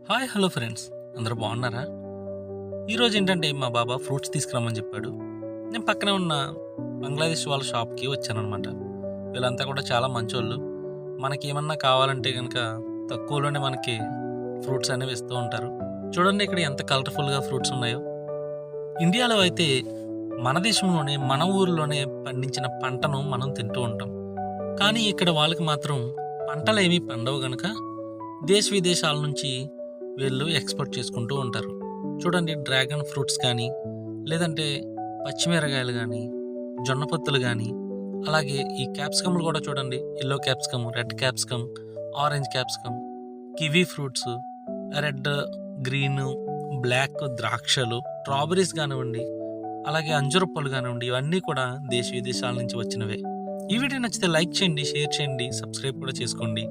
Hi hello friends, అందరూ బాగున్నారా? ఈరోజు ఏంటంటే మా బాబా ఫ్రూట్స్ తీసుకురమ్మని చెప్పాడు. నేను పక్కనే ఉన్న బంగ్లాదేశ్ వాళ్ళ షాప్కి వచ్చానమాట. వీళ్ళంతా కూడా చాలా మంచోళ్ళు. మనకి ఏమన్నా కావాలంటే కనుక తక్కువలోనే మనకి ఫ్రూట్స్ అనేవి ఇస్తూ ఉంటారు. చూడండి ఇక్కడ ఎంత కలర్ఫుల్గా ఫ్రూట్స్ ఉన్నాయో. ఇండియాలో అయితే మన దేశంలోనే మన ఊరిలోనే పండించిన పంటను మనం తింటూ ఉంటాం. కానీ ఇక్కడ వాళ్ళకి మాత్రం పంటలు ఏమీ పండవు గనుక దేశ విదేశాల నుంచి వీళ్ళు ఎక్స్‌పోర్ట్ చేసుకుంటూ ఉంటారు. చూడండి డ్రాగన్ ఫ్రూట్స్ కానీ, లేదంటే పచ్చిమిరకాయలు గానీ, జొన్న పొత్తులు గానీ, అలాగే ఈ క్యాప్సికమ్‌లు కూడా చూడండి. Yellow capsicum, red capsicum, orange capsicum, kiwi fruits, red, green, black ద్రాక్షలు, స్ట్రాబెర్రీస్ గానివ్వండి, అలాగే అంజూరపు పళ్ళు గానివ్వండి, ఇవన్నీ కూడా దేశ విదేశాల నుంచి వచ్చినవే. ఈ వీడియో నచ్చితే లైక్ చేయండి, షేర్ చేయండి, సబ్స్క్రైబ్ కూడా చేసుకోండి.